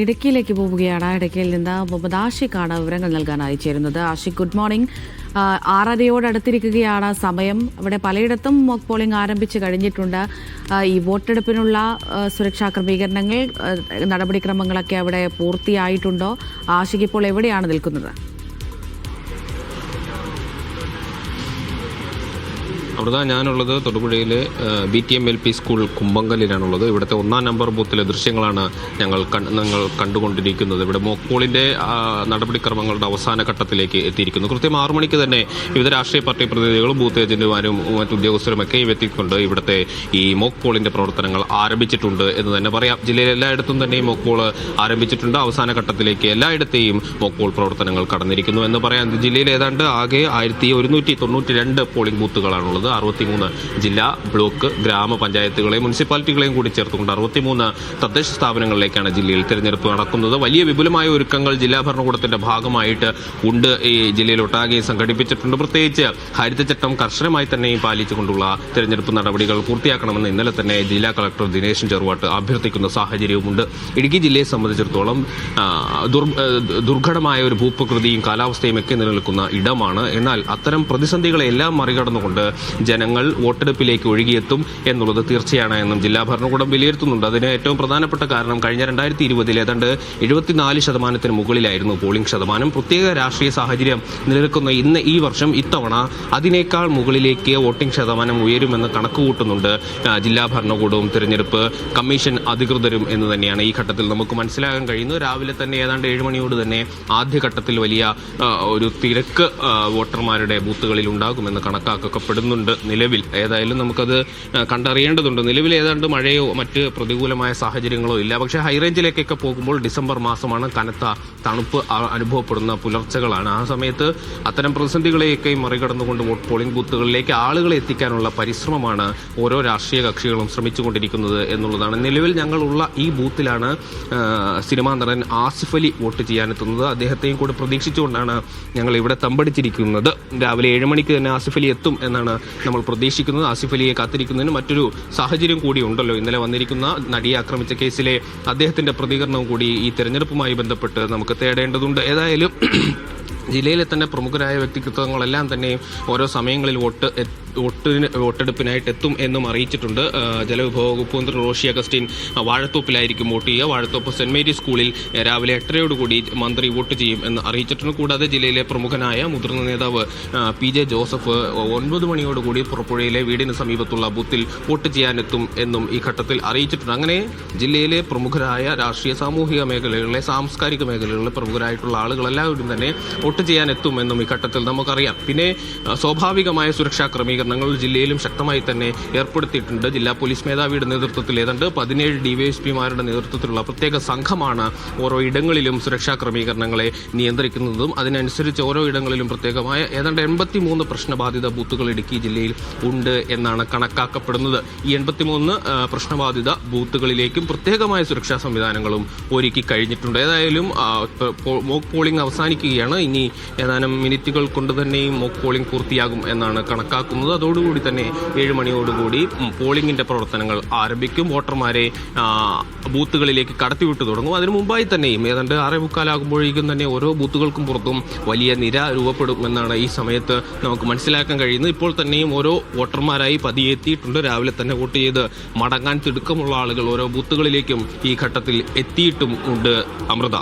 ഇടുക്കിയിലേക്ക് പോവുകയാണ്. ഇടുക്കിയിൽ നിന്ന് മുഹമ്മദ് ആഷിഖാണ് വിവരങ്ങൾ നൽകാനായി ചേരുന്നത്. Ashiq, good morning. 6:30 സമയം. അവിടെ പലയിടത്തും മോക്ക് പോളിംഗ് ആരംഭിച്ചു കഴിഞ്ഞിട്ടുണ്ട്. ഈ വോട്ടെടുപ്പിനുള്ള സുരക്ഷാ ക്രമീകരണങ്ങൾ, നടപടിക്രമങ്ങളൊക്കെ അവിടെ പൂർത്തിയായിട്ടുണ്ടോ? ആഷിഖ് ഇപ്പോൾ എവിടെയാണ് നിൽക്കുന്നത്? അമൃത, ഞാനുള്ളത് തൊടുപുഴയിലെ BTM-LP സ്കൂൾ കുമ്പങ്കലിലാണുള്ളത്. ഇവിടുത്തെ 1-ാം നമ്പർ ബൂത്തിലെ ദൃശ്യങ്ങളാണ് നിങ്ങൾ കണ്ടുകൊണ്ടിരിക്കുന്നത്. ഇവിടെ മോക്ക് പോളിന്റെ നടപടിക്രമങ്ങളുടെ അവസാന ഘട്ടത്തിലേക്ക് എത്തിയിരിക്കുന്നു. കൃത്യം 6 മണിക്ക് തന്നെ വിവിധ രാഷ്ട്രീയ പാർട്ടി പ്രതിനിധികളും ബൂത്ത് ഏജന്റുമാരും മറ്റുദ്യോഗസ്ഥരുമൊക്കെ എത്തിക്കൊണ്ട് ഇവിടുത്തെ ഈ മോക്ക് പോളിന്റെ പ്രവർത്തനങ്ങൾ ആരംഭിച്ചിട്ടുണ്ട് എന്ന് തന്നെ പറയാം. ജില്ലയിൽ എല്ലായിടത്തും തന്നെ മോക്ക് പോൾ ആരംഭിച്ചിട്ടുണ്ട്. അവസാന ഘട്ടത്തിലേക്ക് എല്ലായിടത്തെയും മോക്ക് പോൾ പ്രവർത്തനങ്ങൾ കടന്നിരിക്കുന്നു എന്ന് പറയാം. ജില്ലയിൽ ഏതാണ്ട് ആകെ 1192 പോളിംഗ് ബൂത്തുകളാണുള്ളത്. 63 ജില്ലാ, ബ്ലോക്ക്, ഗ്രാമപഞ്ചായത്തുകളെയും മുനിസിപ്പാലിറ്റികളെയും കൂടി ചേർത്തുകൊണ്ട് 63 തദ്ദേശ സ്ഥാപനങ്ങളിലേക്കാണ് ജില്ലയിൽ തെരഞ്ഞെടുപ്പ് നടക്കുന്നത്. വലിയ വിപുലമായ ഒരുക്കങ്ങൾ ജില്ലാ ഭരണകൂടത്തിന്റെ ഭാഗമായിട്ട് ഉണ്ട്. ഈ ജില്ലയിലൊട്ടാകെ സംഘടിപ്പിച്ചിട്ടുണ്ട്. പ്രത്യേകിച്ച് ഹരിതചട്ടം കർശനമായി തന്നെയും പാലിച്ചുകൊണ്ടുള്ള തെരഞ്ഞെടുപ്പ് നടപടികൾ പൂർത്തിയാക്കണമെന്ന് ഇന്നലെ തന്നെ ജില്ലാ കളക്ടർ ദിനേശൻ ചെറുവാട്ട് അഭ്യർത്ഥിക്കുന്ന സാഹചര്യവുമുണ്ട്. ഇടുക്കി ജില്ലയെ സംബന്ധിച്ചിടത്തോളം ദുർഘടമായ ഒരു ഭൂപ്രകൃതിയും കാലാവസ്ഥയും ഒക്കെ നിലനിൽക്കുന്ന ഇടമാണ്. എന്നാൽ അത്തരം പ്രതിസന്ധികളെല്ലാം മറികടന്നുകൊണ്ട് ജനങ്ങൾ വോട്ടെടുപ്പിലേക്ക് ഒഴുകിയെത്തും എന്നുള്ളത് തീർച്ചയാണ് എന്നും ജില്ലാ ഭരണകൂടം വിലയിരുത്തുന്നുണ്ട്. അതിന് ഏറ്റവും പ്രധാനപ്പെട്ട കാരണം കഴിഞ്ഞ 2020 ഏതാണ്ട് 74% മുകളിലായിരുന്നു പോളിംഗ് ശതമാനം. പ്രത്യേക രാഷ്ട്രീയ സാഹചര്യം നിലനിൽക്കുന്ന ഈ വർഷം ഇത്തവണ അതിനേക്കാൾ മുകളിലേക്ക് വോട്ടിംഗ് ശതമാനം ഉയരുമെന്ന് കണക്കുകൂട്ടുന്നുണ്ട് ജില്ലാ ഭരണകൂടവും തെരഞ്ഞെടുപ്പ് കമ്മീഷൻ അധികൃതരും എന്ന് തന്നെയാണ് ഈ ഘട്ടത്തിൽ നമുക്ക് മനസ്സിലാക്കാൻ കഴിയുന്നത്. രാവിലെ തന്നെ ഏതാണ്ട് 7 മണിയോട് തന്നെ ആദ്യഘട്ടത്തിൽ വലിയ ഒരു തിരക്ക് വോട്ടർമാരുടെ ബൂത്തുകളിൽ ഉണ്ടാകുമെന്ന് കണക്കാക്കപ്പെടുന്നുണ്ട്. നിലവിൽ ഏതായാലും നമുക്കത് കണ്ടറിയേണ്ടതുണ്ട്. നിലവിൽ ഏതാണ്ട് മഴയോ മറ്റ് പ്രതികൂലമായ സാഹചര്യങ്ങളോ ഇല്ല. പക്ഷേ ഹൈറേഞ്ചിലേക്കൊക്കെ പോകുമ്പോൾ ഡിസംബർ മാസമാണ്, കനത്ത തണുപ്പ് അനുഭവപ്പെടുന്ന പുലർച്ചകളാണ്. ആ സമയത്ത് അത്തരം പ്രതിസന്ധികളെയൊക്കെ മറികടന്നുകൊണ്ട് വോട്ട് പോളിംഗ് ബൂത്തുകളിലേക്ക് ആളുകളെ എത്തിക്കാനുള്ള പരിശ്രമമാണ് ഓരോ രാഷ്ട്രീയ കക്ഷികളും ശ്രമിച്ചുകൊണ്ടിരിക്കുന്നത് എന്നുള്ളതാണ്. നിലവിൽ ഞങ്ങളുള്ള ഈ ബൂത്തിലാണ് സിനിമാ നടൻ ആസിഫ് അലി വോട്ട് ചെയ്യാനെത്തുന്നത്. അദ്ദേഹത്തെയും കൂടെ പ്രതീക്ഷിച്ചുകൊണ്ടാണ് ഞങ്ങൾ ഇവിടെ തമ്പടിച്ചിരിക്കുന്നത്. രാവിലെ 7 മണിക്ക് തന്നെ ആസിഫ് അലി എത്തും എന്നാണ് നമ്മൾ പ്രതീക്ഷിക്കുന്നത്. ആസിഫ് അലിയെ കാത്തിരിക്കുന്നതിന് മറ്റൊരു സാഹചര്യം കൂടി ഉണ്ടല്ലോ. ഇന്നലെ വന്നിരിക്കുന്ന നടിയെ ആക്രമിച്ച കേസിലെ അദ്ദേഹത്തിന്റെ പ്രതികരണവും കൂടി ഈ തെരഞ്ഞെടുപ്പുമായി ബന്ധപ്പെട്ട് നമുക്ക് തേടേണ്ടതുണ്ട്. ഏതായാലും ജില്ലയിലെ തന്നെ പ്രമുഖരായ വ്യക്തിത്വങ്ങളെല്ലാം തന്നെ ഓരോ സമയങ്ങളിൽ വോട്ടെടുപ്പിനായിട്ട് എത്തും എന്നും അറിയിച്ചിട്ടുണ്ട്. ജലവിഭവ വകുപ്പ് മന്ത്രി റോഷി അഗസ്റ്റിൻ വാഴത്തോപ്പിലായിരിക്കും വോട്ട് ചെയ്യുക. വാഴത്തോപ്പ് സെന്റ് മേരീസ് സ്കൂളിൽ രാവിലെ 8:30 മന്ത്രി വോട്ട് ചെയ്യും എന്ന് അറിയിച്ചിട്ടുണ്ട്. കൂടാതെ ജില്ലയിലെ പ്രമുഖനായ മുതിർന്ന നേതാവ് PJ ജോസഫ് 9 മണിയോടുകൂടി പുറപ്പുഴയിലെ വീടിന് സമീപത്തുള്ള ബൂത്തിൽ വോട്ട് ചെയ്യാനെത്തും എന്നും ഈ ഘട്ടത്തിൽ അറിയിച്ചിട്ടുണ്ട്. അങ്ങനെ ജില്ലയിലെ പ്രമുഖരായ രാഷ്ട്രീയ സാമൂഹിക മേഖലകളിലെ സാംസ്കാരിക മേഖലകളിലെ പ്രമുഖരായിട്ടുള്ള ആളുകളെല്ലാവരും തന്നെ വോട്ട് ചെയ്യാനെത്തും എന്നും ഈ ഘട്ടത്തിൽ നമുക്കറിയാം. പിന്നെ സ്വാഭാവികമായ സുരക്ഷാ ക്രമീകരണങ്ങൾ ജില്ലയിലും ശക്തമായി തന്നെ ഏർപ്പെടുത്തിയിട്ടുണ്ട്. ജില്ലാ പോലീസ് മേധാവിയുടെ നേതൃത്വത്തിൽ ഏതാണ്ട് 17 DYSPമാരുടെ നേതൃത്വത്തിലുള്ള പ്രത്യേക സംഘമാണ് ഓരോ ഇടങ്ങളിലും സുരക്ഷാ ക്രമീകരണങ്ങളെ നിയന്ത്രിക്കുന്നതും അതിനനുസരിച്ച് ഓരോ ഇടങ്ങളിലും പ്രത്യേകമായ ഏതാണ്ട് 83 പ്രശ്നബാധിത ബൂത്തുകൾ ഇടുക്കി ജില്ലയിൽ ഉണ്ട് എന്നാണ് കണക്കാക്കപ്പെടുന്നത്. ഈ 83 പ്രശ്നബാധിത ബൂത്തുകളിലേക്കും പ്രത്യേകമായ സുരക്ഷാ സംവിധാനങ്ങളും ഒരുക്കി കഴിഞ്ഞിട്ടുണ്ട്. ഏതായാലും മോക്ക് പോളിംഗ് അവസാനിക്കുകയാണ്. ഇനി ഏതാനും മിനിറ്റുകൾ കൊണ്ട് തന്നെയും മോക്ക് പോളിംഗ് പൂർത്തിയാകും എന്നാണ് കണക്കാക്കുന്നത്. അതോടുകൂടി തന്നെ 7 മണിയോടുകൂടി പോളിംഗിന്റെ പ്രവർത്തനങ്ങൾ ആരംഭിക്കും. വോട്ടർമാരെ ബൂത്തുകളിലേക്ക് കടത്തിവിട്ടു തുടങ്ങും. അതിനു മുമ്പായി തന്നെയും ഏതാണ്ട് 6:45 തന്നെ ഓരോ ബൂത്തുകൾക്കും പുറത്തും വലിയ നിര രൂപപ്പെടുമെന്നാണ് ഈ സമയത്ത് നമുക്ക് മനസ്സിലാക്കാൻ കഴിയുന്നത്. ഇപ്പോൾ തന്നെയും ഓരോ വോട്ടർമാരായി പതിയെ എത്തിയിട്ടുണ്ട്. രാവിലെ തന്നെ വോട്ട് ചെയ്ത് മടങ്ങാൻ തിടുക്കമുള്ള ആളുകൾ ഓരോ ബൂത്തുകളിലേക്കും ഈ ഘട്ടത്തിൽ എത്തിയിട്ടും ഉണ്ട്. അമൃത.